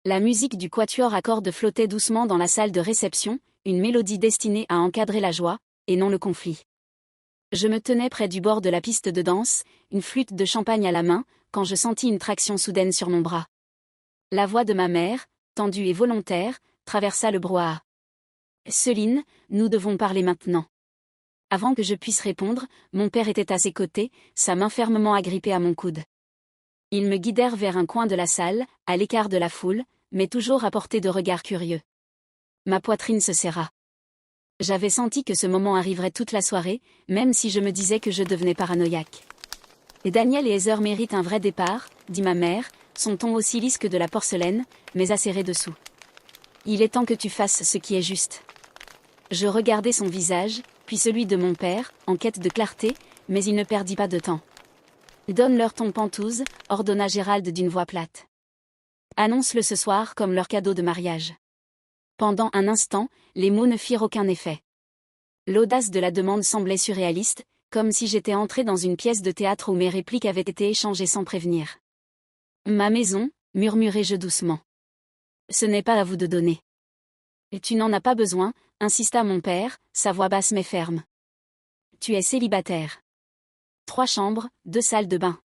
La musique du quatuor à cordes flottait doucement dans la salle de réception, une mélodie destinée à encadrer la joie, et non le conflit. Je me tenais près du bord de la piste de danse, une flûte de champagne à la main, quand je sentis une traction soudaine sur mon bras. La voix de ma mère, tendue et volontaire, traversa le brouhaha. « Céline, nous devons parler maintenant. » Avant que je puisse répondre, mon père était à ses côtés, sa main fermement agrippée à mon coude. Ils me guidèrent vers un coin de la salle, à l'écart de la foule, mais toujours à portée de regards curieux. Ma poitrine se serra. J'avais senti que ce moment arriverait toute la soirée, même si je me disais que je devenais paranoïaque. « Et Daniel et Heather méritent un vrai départ, » dit ma mère, son ton aussi lisse que de la porcelaine, mais acéré dessous. « Il est temps que tu fasses ce qui est juste. » Je regardai son visage, puis celui de mon père, en quête de clarté, mais il ne perdit pas de temps. « Donne-leur ton pantouse, » ordonna Gérald d'une voix plate. « Annonce-le ce soir comme leur cadeau de mariage. » Pendant un instant, les mots ne firent aucun effet. L'audace de la demande semblait surréaliste, comme si j'étais entré dans une pièce de théâtre où mes répliques avaient été échangées sans prévenir. « Ma maison, » murmurai-je doucement. « Ce n'est pas à vous de donner. »« Et tu n'en as pas besoin, » insista mon père, sa voix basse mais ferme. « Tu es célibataire. 3 chambres, 2 salles de bain.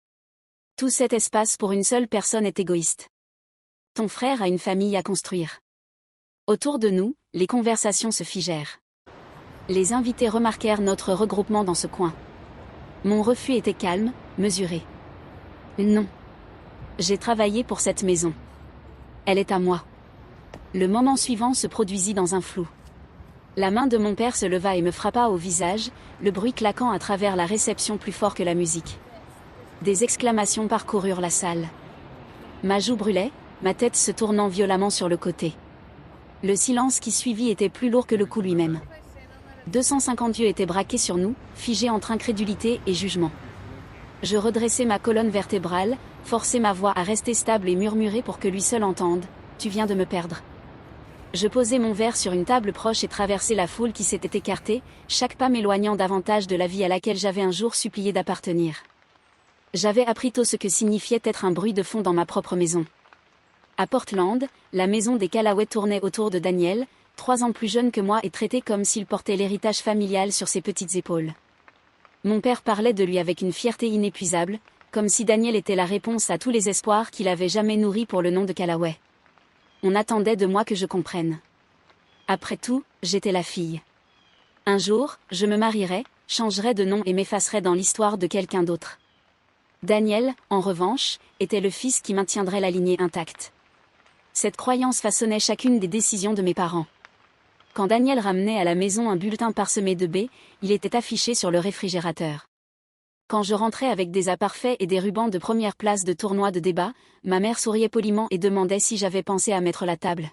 Tout cet espace pour une seule personne est égoïste. Ton frère a une famille à construire. » Autour de nous, les conversations se figèrent. Les invités remarquèrent notre regroupement dans ce coin. Mon refus était calme, mesuré. Non. J'ai travaillé pour cette maison. Elle est à moi. Le moment suivant se produisit dans un flou. La main de mon père se leva et me frappa au visage, le bruit claquant à travers la réception plus fort que la musique. Des exclamations parcoururent la salle. Ma joue brûlait, ma tête se tournant violemment sur le côté. Le silence qui suivit était plus lourd que le coup lui-même. 250 yeux étaient braqués sur nous, figés entre incrédulité et jugement. Je redressai ma colonne vertébrale, forçai ma voix à rester stable et murmurai pour que lui seul entende « Tu viens de me perdre ». Je posai mon verre sur une table proche et traversai la foule qui s'était écartée, chaque pas m'éloignant davantage de la vie à laquelle j'avais un jour supplié d'appartenir. J'avais appris tôt ce que signifiait être un bruit de fond dans ma propre maison. À Portland, la maison des Callaway tournait autour de Daniel, 3 ans plus jeune que moi et traité comme s'il portait l'héritage familial sur ses petites épaules. Mon père parlait de lui avec une fierté inépuisable, comme si Daniel était la réponse à tous les espoirs qu'il avait jamais nourris pour le nom de Callaway. On attendait de moi que je comprenne. Après tout, j'étais la fille. Un jour, je me marierais, changerais de nom et m'effacerais dans l'histoire de quelqu'un d'autre. Daniel, en revanche, était le fils qui maintiendrait la lignée intacte. Cette croyance façonnait chacune des décisions de mes parents. Quand Daniel ramenait à la maison un bulletin parsemé de B, il était affiché sur le réfrigérateur. Quand je rentrais avec des imparfaits et des rubans de première place de tournoi de débat, ma mère souriait poliment et demandait si j'avais pensé à mettre la table.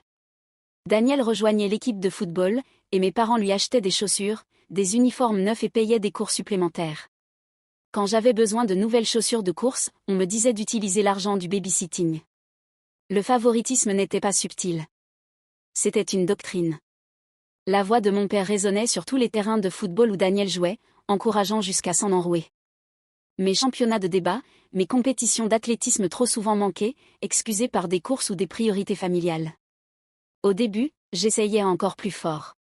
Daniel rejoignait l'équipe de football, et mes parents lui achetaient des chaussures, des uniformes neufs et payaient des cours supplémentaires. Quand j'avais besoin de nouvelles chaussures de course, on me disait d'utiliser l'argent du babysitting. Le favoritisme n'était pas subtil. C'était une doctrine. La voix de mon père résonnait sur tous les terrains de football où Daniel jouait, encourageant jusqu'à s'en enrouer. Mes championnats de débat, mes compétitions d'athlétisme trop souvent manquées, excusées par des courses ou des priorités familiales. Au début, j'essayais encore plus fort.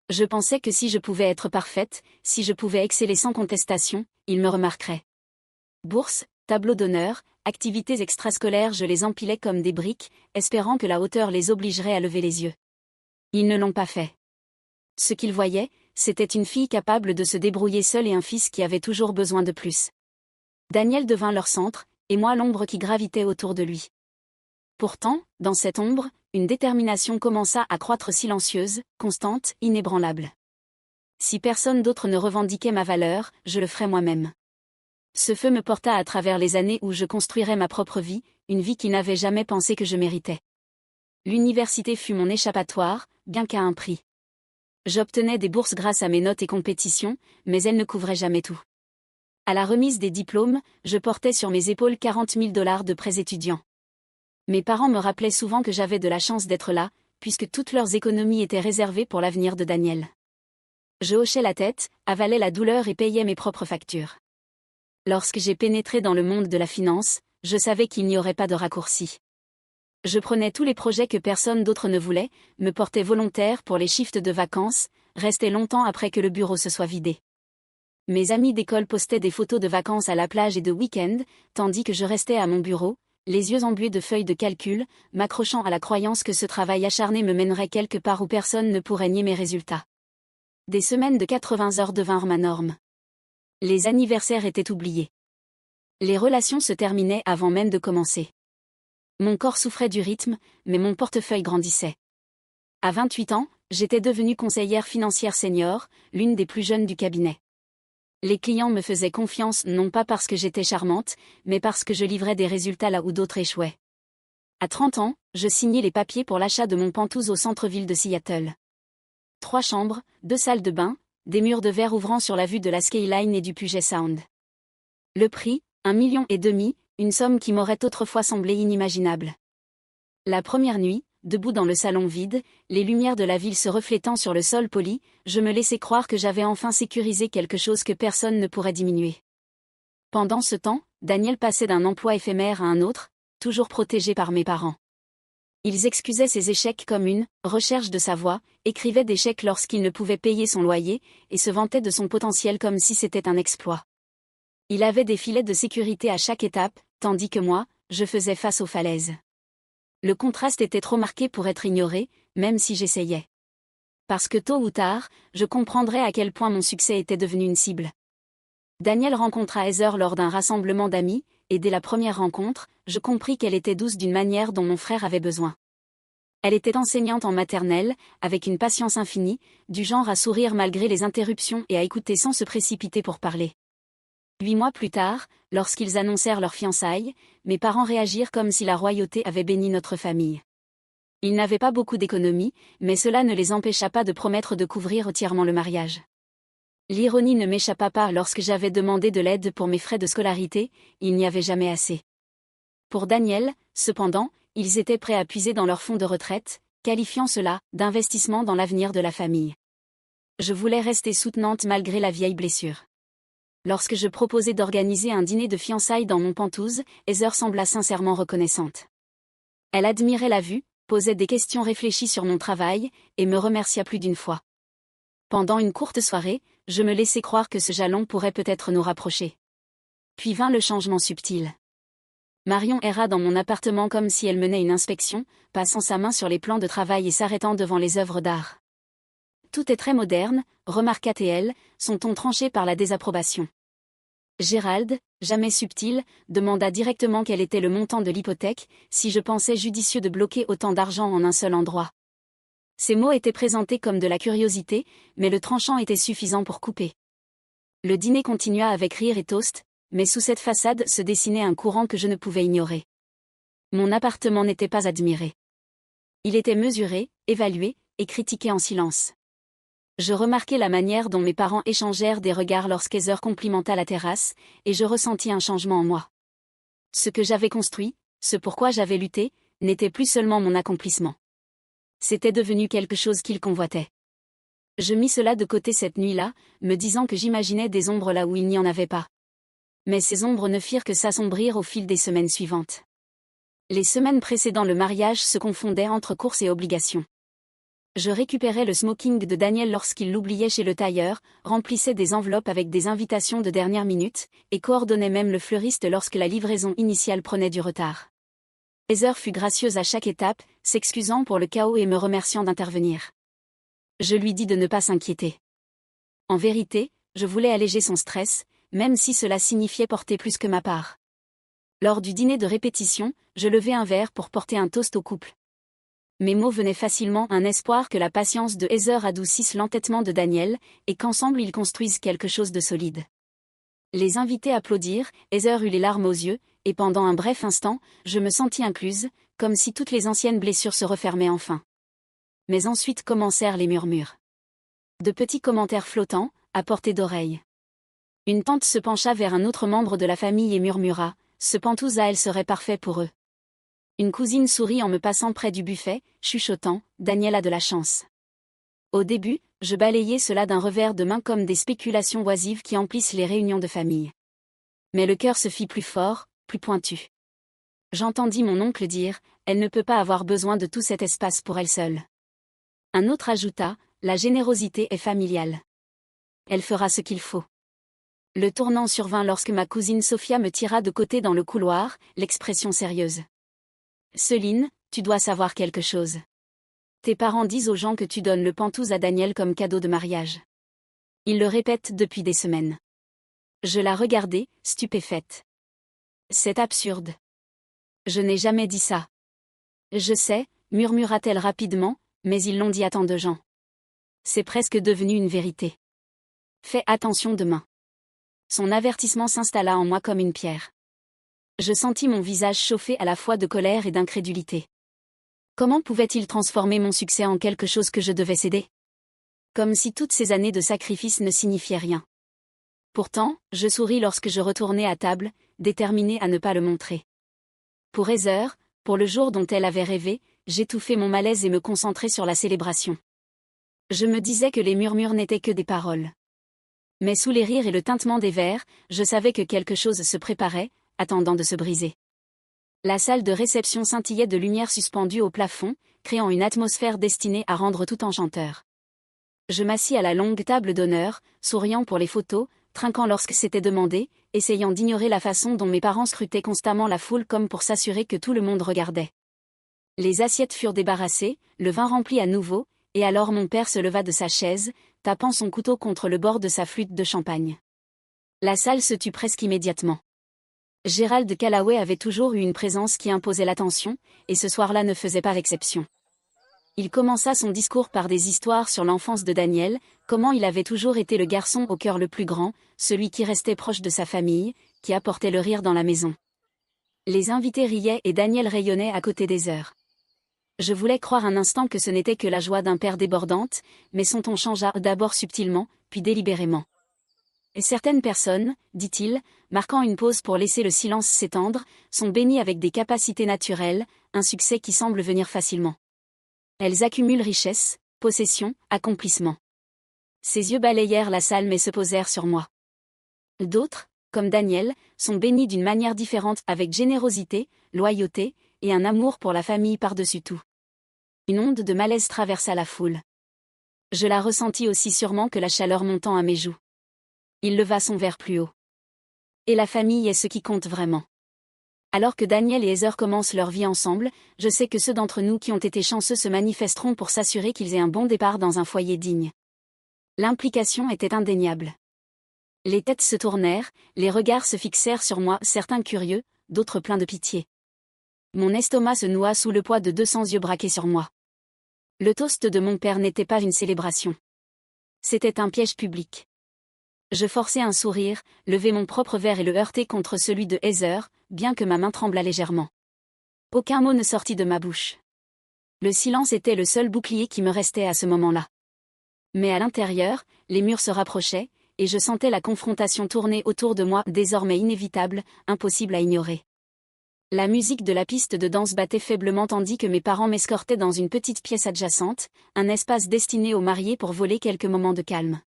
Je pensais que si je pouvais être parfaite, si je pouvais exceller sans contestation, ils me remarqueraient. Bourse, tableau d'honneur, activités extrascolaires, je les empilais comme des briques, espérant que la hauteur les obligerait à lever les yeux. Ils ne l'ont pas fait. Ce qu'ils voyaient, c'était une fille capable de se débrouiller seule et un fils qui avait toujours besoin de plus. Daniel devint leur centre, et moi l'ombre qui gravitait autour de lui. Pourtant, dans cette ombre, une détermination commença à croître silencieuse, constante, inébranlable. Si personne d'autre ne revendiquait ma valeur, je le ferais moi-même. Ce feu me porta à travers les années où je construirais ma propre vie, une vie qui n'avait jamais pensé que je méritais. L'université fut mon échappatoire, bien qu'à un prix. J'obtenais des bourses grâce à mes notes et compétitions, mais elles ne couvraient jamais tout. À la remise des diplômes, je portais sur mes épaules 40 000 $ de prêts étudiants. Mes parents me rappelaient souvent que j'avais de la chance d'être là, puisque toutes leurs économies étaient réservées pour l'avenir de Daniel. Je hochais la tête, avalais la douleur et payais mes propres factures. Lorsque j'ai pénétré dans le monde de la finance, je savais qu'il n'y aurait pas de raccourci. Je prenais tous les projets que personne d'autre ne voulait, me portais volontaire pour les shifts de vacances, restais longtemps après que le bureau se soit vidé. Mes amis d'école postaient des photos de vacances à la plage et de week-end, tandis que je restais à mon bureau, les yeux embués de feuilles de calcul, m'accrochant à la croyance que ce travail acharné me mènerait quelque part où personne ne pourrait nier mes résultats. Des semaines de 80 heures devinrent ma norme. Les anniversaires étaient oubliés. Les relations se terminaient avant même de commencer. Mon corps souffrait du rythme, mais mon portefeuille grandissait. À 28 ans, j'étais devenue conseillère financière senior, l'une des plus jeunes du cabinet. Les clients me faisaient confiance non pas parce que j'étais charmante, mais parce que je livrais des résultats là où d'autres échouaient. À 30 ans, je signais les papiers pour l'achat de mon Penthouse au centre-ville de Seattle. 3 chambres, 2 salles de bain, des murs de verre ouvrant sur la vue de la Skyline et du Puget Sound. Le prix, 1,5 million, une somme qui m'aurait autrefois semblé inimaginable. La première nuit, debout dans le salon vide, les lumières de la ville se reflétant sur le sol poli, je me laissais croire que j'avais enfin sécurisé quelque chose que personne ne pourrait diminuer. Pendant ce temps, Daniel passait d'un emploi éphémère à un autre, toujours protégé par mes parents. Ils excusaient ses échecs comme une « recherche de sa voie », écrivaient des chèques lorsqu'il ne pouvait payer son loyer, et se vantaient de son potentiel comme si c'était un exploit. Il avait des filets de sécurité à chaque étape, tandis que moi, je faisais face aux falaises. Le contraste était trop marqué pour être ignoré, même si j'essayais. Parce que tôt ou tard, je comprendrais à quel point mon succès était devenu une cible. Daniel rencontra Heather lors d'un rassemblement d'amis, et dès la première rencontre, je compris qu'elle était douce d'une manière dont mon frère avait besoin. Elle était enseignante en maternelle, avec une patience infinie, du genre à sourire malgré les interruptions et à écouter sans se précipiter pour parler. 8 mois plus tard, lorsqu'ils annoncèrent leur fiançailles, mes parents réagirent comme si la royauté avait béni notre famille. Ils n'avaient pas beaucoup d'économies, mais cela ne les empêcha pas de promettre de couvrir entièrement le mariage. L'ironie ne m'échappa pas lorsque j'avais demandé de l'aide pour mes frais de scolarité, il n'y avait jamais assez. Pour Daniel, cependant, ils étaient prêts à puiser dans leur fonds de retraite, qualifiant cela d'investissement dans l'avenir de la famille. Je voulais rester soutenante malgré la vieille blessure. Lorsque je proposai d'organiser un dîner de fiançailles dans mon Penthouse, Heather sembla sincèrement reconnaissante. Elle admirait la vue, posait des questions réfléchies sur mon travail, et me remercia plus d'une fois. Pendant une courte soirée, je me laissai croire que ce jalon pourrait peut-être nous rapprocher. Puis vint le changement subtil. Marion erra dans mon appartement comme si elle menait une inspection, passant sa main sur les plans de travail et s'arrêtant devant les œuvres d'art. Tout est très moderne, remarqua-t-elle, son ton tranché par la désapprobation. Gérald, jamais subtil, demanda directement quel était le montant de l'hypothèque, si je pensais judicieux de bloquer autant d'argent en un seul endroit. Ces mots étaient présentés comme de la curiosité, mais le tranchant était suffisant pour couper. Le dîner continua avec rire et toast, mais sous cette façade se dessinait un courant que je ne pouvais ignorer. Mon appartement n'était pas admiré. Il était mesuré, évalué, et critiqué en silence. Je remarquai la manière dont mes parents échangèrent des regards lorsqu'Heather complimenta la terrasse, et je ressentis un changement en moi. Ce que j'avais construit, ce pourquoi j'avais lutté, n'était plus seulement mon accomplissement. C'était devenu quelque chose qu'ils convoitaient. Je mis cela de côté cette nuit-là, me disant que j'imaginais des ombres là où il n'y en avait pas. Mais ces ombres ne firent que s'assombrir au fil des semaines suivantes. Les semaines précédant le mariage se confondaient entre courses et obligations. Je récupérais le smoking de Daniel lorsqu'il l'oubliait chez le tailleur, remplissais des enveloppes avec des invitations de dernière minute, et coordonnais même le fleuriste lorsque la livraison initiale prenait du retard. Heather fut gracieuse à chaque étape, s'excusant pour le chaos et me remerciant d'intervenir. Je lui dis de ne pas s'inquiéter. En vérité, je voulais alléger son stress, même si cela signifiait porter plus que ma part. Lors du dîner de répétition, je levai un verre pour porter un toast au couple. Mes mots venaient facilement, un espoir que la patience de Heather adoucisse l'entêtement de Daniel, et qu'ensemble ils construisent quelque chose de solide. Les invités applaudirent, Heather eut les larmes aux yeux, et pendant un bref instant, je me sentis incluse, comme si toutes les anciennes blessures se refermaient enfin. Mais ensuite commencèrent les murmures. De petits commentaires flottants, à portée d'oreille. Une tante se pencha vers un autre membre de la famille et murmura « Ce Penthouse à elle serait parfait pour eux ». Une cousine sourit en me passant près du buffet, chuchotant « Daniel a de la chance ». Au début, je balayais cela d'un revers de main comme des spéculations oisives qui emplissent les réunions de famille. Mais le cœur se fit plus fort, plus pointu. J'entendis mon oncle dire, elle ne peut pas avoir besoin de tout cet espace pour elle seule. Un autre ajouta, la générosité est familiale. Elle fera ce qu'il faut. Le tournant survint lorsque ma cousine Sophia me tira de côté dans le couloir, l'expression sérieuse. Céline, tu dois savoir quelque chose. Tes parents disent aux gens que tu donnes le pantouse à Daniel comme cadeau de mariage. Ils le répètent depuis des semaines. Je la regardai, stupéfaite. C'est absurde. Je n'ai jamais dit ça. Je sais, murmura-t-elle rapidement, mais ils l'ont dit à tant de gens. C'est presque devenu une vérité. Fais attention demain. Son avertissement s'installa en moi comme une pierre. Je sentis mon visage chauffer à la fois de colère et d'incrédulité. Comment pouvait-il transformer mon succès en quelque chose que je devais céder? Comme si toutes ces années de sacrifice ne signifiaient rien. Pourtant, je souris lorsque je retournai à table, déterminée à ne pas le montrer. Pour Heather, pour le jour dont elle avait rêvé, j'étouffai mon malaise et me concentrai sur la célébration. Je me disais que les murmures n'étaient que des paroles. Mais sous les rires et le tintement des verres, je savais que quelque chose se préparait, attendant de se briser. La salle de réception scintillait de lumière suspendue au plafond, créant une atmosphère destinée à rendre tout enchanteur. Je m'assis à la longue table d'honneur, souriant pour les photos, trinquant lorsque c'était demandé, essayant d'ignorer la façon dont mes parents scrutaient constamment la foule comme pour s'assurer que tout le monde regardait. Les assiettes furent débarrassées, le vin rempli à nouveau, et alors mon père se leva de sa chaise, tapant son couteau contre le bord de sa flûte de champagne. La salle se tut presque immédiatement. Gérald Callaway avait toujours eu une présence qui imposait l'attention, et ce soir-là ne faisait pas exception. Il commença son discours par des histoires sur l'enfance de Daniel, comment il avait toujours été le garçon au cœur le plus grand, celui qui restait proche de sa famille, qui apportait le rire dans la maison. Les invités riaient et Daniel rayonnait à côté des heures. Je voulais croire un instant que ce n'était que la joie d'un père débordante, mais son ton changea d'abord subtilement, puis délibérément. Et certaines personnes, dit-il, marquant une pause pour laisser le silence s'étendre, sont bénies avec des capacités naturelles, un succès qui semble venir facilement. Elles accumulent richesse, possession, accomplissement. Ses yeux balayèrent la salle mais se posèrent sur moi. D'autres, comme Daniel, sont bénis d'une manière différente avec générosité, loyauté, et un amour pour la famille par-dessus tout. Une onde de malaise traversa la foule. Je la ressentis aussi sûrement que la chaleur montant à mes joues. Il leva son verre plus haut. Et la famille est ce qui compte vraiment. Alors que Daniel et Heather commencent leur vie ensemble, je sais que ceux d'entre nous qui ont été chanceux se manifesteront pour s'assurer qu'ils aient un bon départ dans un foyer digne. L'implication était indéniable. Les têtes se tournèrent, les regards se fixèrent sur moi, certains curieux, d'autres pleins de pitié. Mon estomac se noua sous le poids de 200 yeux braqués sur moi. Le toast de mon père n'était pas une célébration. C'était un piège public. Je forçai un sourire, levai mon propre verre et le heurtai contre celui de Heather, bien que ma main tremblât légèrement. Aucun mot ne sortit de ma bouche. Le silence était le seul bouclier qui me restait à ce moment-là. Mais à l'intérieur, les murs se rapprochaient, et je sentais la confrontation tourner autour de moi, désormais inévitable, impossible à ignorer. La musique de la piste de danse battait faiblement tandis que mes parents m'escortaient dans une petite pièce adjacente, un espace destiné aux mariés pour voler quelques moments de calme.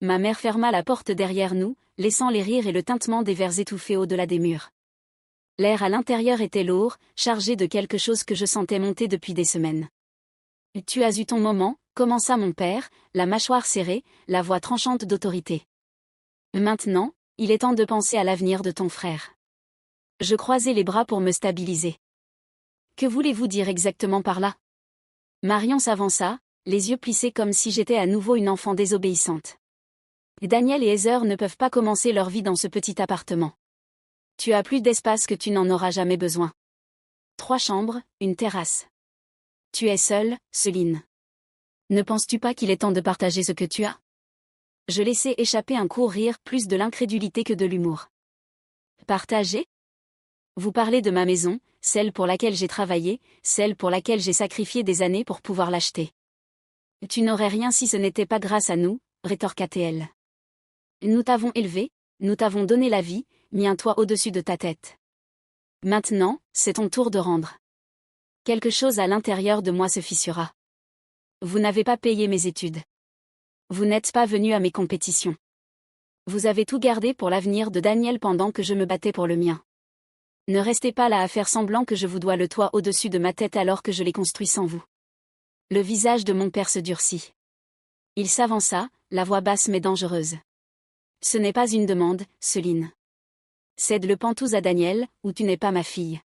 Ma mère ferma la porte derrière nous, laissant les rires et le tintement des verres étouffés au-delà des murs. L'air à l'intérieur était lourd, chargé de quelque chose que je sentais monter depuis des semaines. « Tu as eu ton moment », commença mon père, la mâchoire serrée, la voix tranchante d'autorité. « Maintenant, il est temps de penser à l'avenir de ton frère. » Je croisai les bras pour me stabiliser. « Que voulez-vous dire exactement par là ?» Marion s'avança, les yeux plissés comme si j'étais à nouveau une enfant désobéissante. Daniel et Heather ne peuvent pas commencer leur vie dans ce petit appartement. Tu as plus d'espace que tu n'en auras jamais besoin. 3 chambres, une terrasse. Tu es seule, Céline. Ne penses-tu pas qu'il est temps de partager ce que tu as? Je laissai échapper un court rire, plus de l'incrédulité que de l'humour. Partager? Vous parlez de ma maison, celle pour laquelle j'ai travaillé, celle pour laquelle j'ai sacrifié des années pour pouvoir l'acheter. Tu n'aurais rien si ce n'était pas grâce à nous, rétorqua-t-elle. Nous t'avons élevé, nous t'avons donné la vie, mis un toit au-dessus de ta tête. Maintenant, c'est ton tour de rendre. Quelque chose à l'intérieur de moi se fissura. Vous n'avez pas payé mes études. Vous n'êtes pas venu à mes compétitions. Vous avez tout gardé pour l'avenir de Daniel pendant que je me battais pour le mien. Ne restez pas là à faire semblant que je vous dois le toit au-dessus de ma tête alors que je l'ai construit sans vous. Le visage de mon père se durcit. Il s'avança, la voix basse mais dangereuse. Ce n'est pas une demande, Céline. Cède le pantouse à Daniel, ou tu n'es pas ma fille.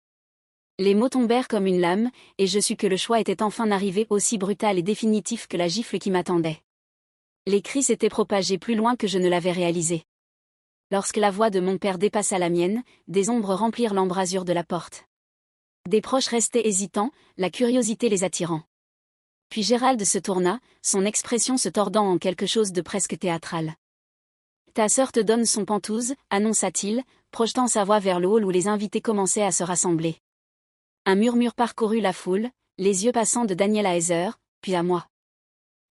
Les mots tombèrent comme une lame, et je sus que le choix était enfin arrivé, aussi brutal et définitif que la gifle qui m'attendait. Les cris s'étaient propagés plus loin que je ne l'avais réalisé. Lorsque la voix de mon père dépassa la mienne, des ombres remplirent l'embrasure de la porte. Des proches restaient hésitants, la curiosité les attirant. Puis Gérald se tourna, son expression se tordant en quelque chose de presque théâtral. « Ta sœur te donne son pantouse », annonça-t-il, projetant sa voix vers le hall où les invités commençaient à se rassembler. Un murmure parcourut la foule, les yeux passant de Daniel à Heather, puis à moi.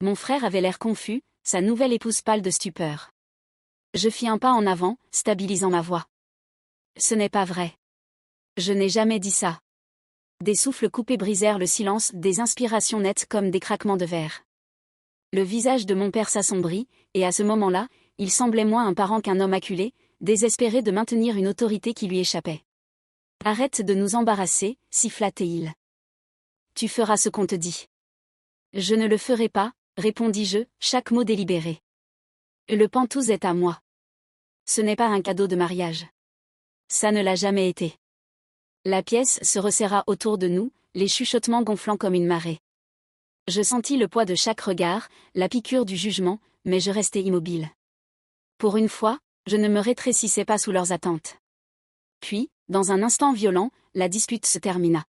Mon frère avait l'air confus, sa nouvelle épouse pâle de stupeur. Je fis un pas en avant, stabilisant ma voix. « Ce n'est pas vrai. Je n'ai jamais dit ça. » Des souffles coupés brisèrent le silence, des inspirations nettes comme des craquements de verre. Le visage de mon père s'assombrit, et à ce moment-là, il semblait moins un parent qu'un homme acculé, désespéré de maintenir une autorité qui lui échappait. « Arrête de nous embarrasser, siffla-t-il. Tu feras ce qu'on te dit. » Je ne le ferai pas, répondis-je, chaque mot délibéré. Le pantouse est à moi. Ce n'est pas un cadeau de mariage. Ça ne l'a jamais été. La pièce se resserra autour de nous, les chuchotements gonflant comme une marée. Je sentis le poids de chaque regard, la piqûre du jugement, mais je restai immobile. Pour une fois, je ne me rétrécissais pas sous leurs attentes. Puis, dans un instant violent, la dispute se termina.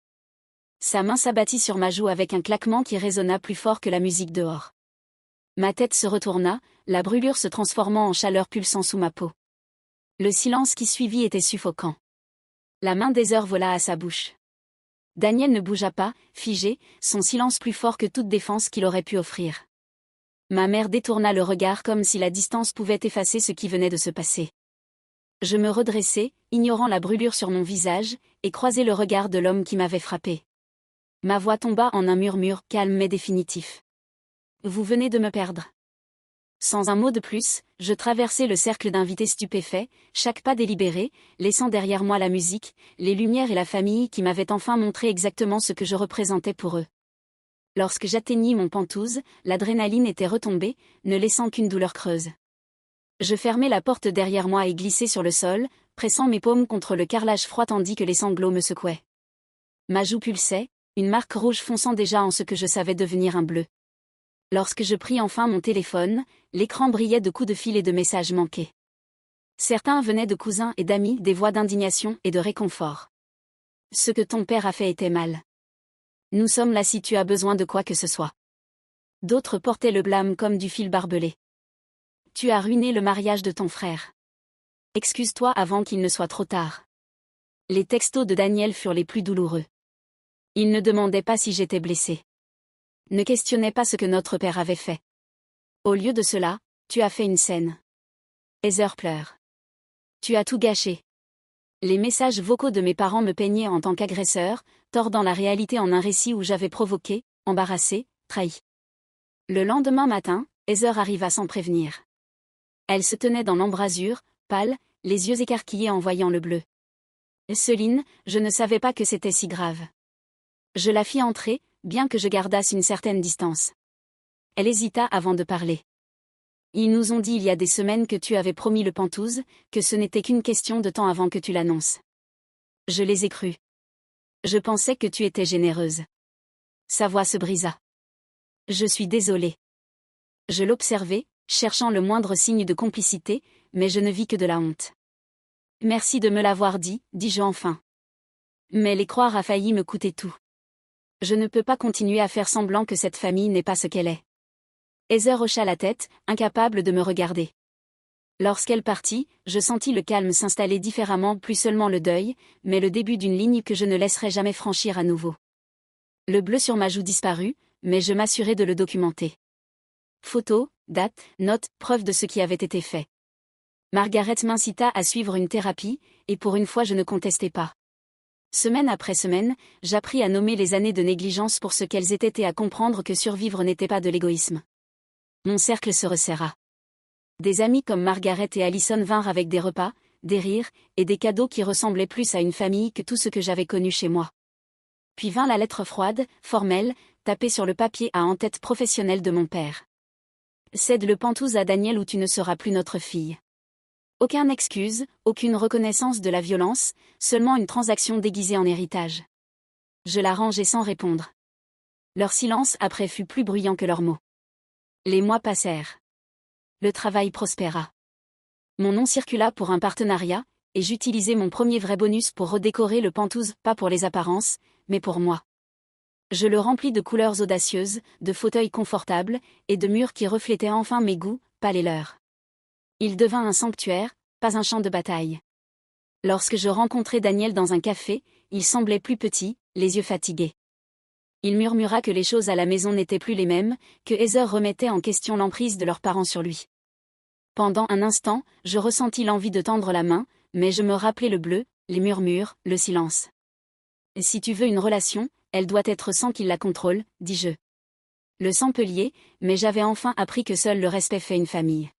Sa main s'abattit sur ma joue avec un claquement qui résonna plus fort que la musique dehors. Ma tête se retourna, la brûlure se transformant en chaleur pulsant sous ma peau. Le silence qui suivit était suffocant. La main d'Heather vola à sa bouche. Daniel ne bougea pas, figé, son silence plus fort que toute défense qu'il aurait pu offrir. Ma mère détourna le regard comme si la distance pouvait effacer ce qui venait de se passer. Je me redressai, ignorant la brûlure sur mon visage, et croisai le regard de l'homme qui m'avait frappé. Ma voix tomba en un murmure calme mais définitif. « Vous venez de me perdre. » Sans un mot de plus, je traversai le cercle d'invités stupéfaits, chaque pas délibéré, laissant derrière moi la musique, les lumières et la famille qui m'avaient enfin montré exactement ce que je représentais pour eux. Lorsque j'atteignis mon pantouse, l'adrénaline était retombée, ne laissant qu'une douleur creuse. Je fermai la porte derrière moi et glissai sur le sol, pressant mes paumes contre le carrelage froid tandis que les sanglots me secouaient. Ma joue pulsait, une marque rouge fonçant déjà en ce que je savais devenir un bleu. Lorsque je pris enfin mon téléphone, l'écran brillait de coups de fil et de messages manqués. Certains venaient de cousins et d'amis, des voix d'indignation et de réconfort. « Ce que ton père a fait était mal. Nous sommes là si tu as besoin de quoi que ce soit. » D'autres portaient le blâme comme du fil barbelé. « Tu as ruiné le mariage de ton frère. Excuse-toi avant qu'il ne soit trop tard. » Les textos de Daniel furent les plus douloureux. Il ne demandait pas si j'étais blessé. Ne questionnait pas ce que notre père avait fait. Au lieu de cela, tu as fait une scène. Heather pleure. Tu as tout gâché. Les messages vocaux de mes parents me peignaient en tant qu'agresseur, tordant la réalité en un récit où j'avais provoqué, embarrassé, trahi. Le lendemain matin, Heather arriva sans prévenir. Elle se tenait dans l'embrasure, pâle, les yeux écarquillés en voyant le bleu. Céline, je ne savais pas que c'était si grave. Je la fis entrer, bien que je gardasse une certaine distance. Elle hésita avant de parler. Ils nous ont dit il y a des semaines que tu avais promis le pantouse, que ce n'était qu'une question de temps avant que tu l'annonces. Je les ai crus. Je pensais que tu étais généreuse. Sa voix se brisa. Je suis désolée. Je l'observai, cherchant le moindre signe de complicité, mais je ne vis que de la honte. Merci de me l'avoir dit, dis-je enfin. Mais les croire a failli me coûter tout. Je ne peux pas continuer à faire semblant que cette famille n'est pas ce qu'elle est. Heather hocha la tête, incapable de me regarder. Lorsqu'elle partit, je sentis le calme s'installer différemment, plus seulement le deuil, mais le début d'une ligne que je ne laisserai jamais franchir à nouveau. Le bleu sur ma joue disparut, mais je m'assurai de le documenter. Photos, dates, notes, preuves de ce qui avait été fait. Margaret m'incita à suivre une thérapie, et pour une fois je ne contestais pas. Semaine après semaine, j'appris à nommer les années de négligence pour ce qu'elles étaient et à comprendre que survivre n'était pas de l'égoïsme. Mon cercle se resserra. Des amis comme Margaret et Allison vinrent avec des repas, des rires, et des cadeaux qui ressemblaient plus à une famille que tout ce que j'avais connu chez moi. Puis vint la lettre froide, formelle, tapée sur le papier à en-tête professionnelle de mon père. Cède le Pantouse à Daniel ou tu ne seras plus notre fille. Aucune excuse, aucune reconnaissance de la violence, seulement une transaction déguisée en héritage. Je la rangeai sans répondre. Leur silence après fut plus bruyant que leurs mots. Les mois passèrent. Le travail prospéra. Mon nom circula pour un partenariat, et j'utilisai mon premier vrai bonus pour redécorer le Pantouse, pas pour les apparences, mais pour moi. Je le remplis de couleurs audacieuses, de fauteuils confortables, et de murs qui reflétaient enfin mes goûts, pas les leurs. Il devint un sanctuaire, pas un champ de bataille. Lorsque je rencontrai Daniel dans un café, il semblait plus petit, les yeux fatigués. Il murmura que les choses à la maison n'étaient plus les mêmes, que Heather remettait en question l'emprise de leurs parents sur lui. Pendant un instant, je ressentis l'envie de tendre la main, mais je me rappelai le bleu, les murmures, le silence. « Si tu veux une relation, elle doit être sans qu'il la contrôle, dis-je. Le sang peut lier, mais j'avais enfin appris que seul le respect fait une famille.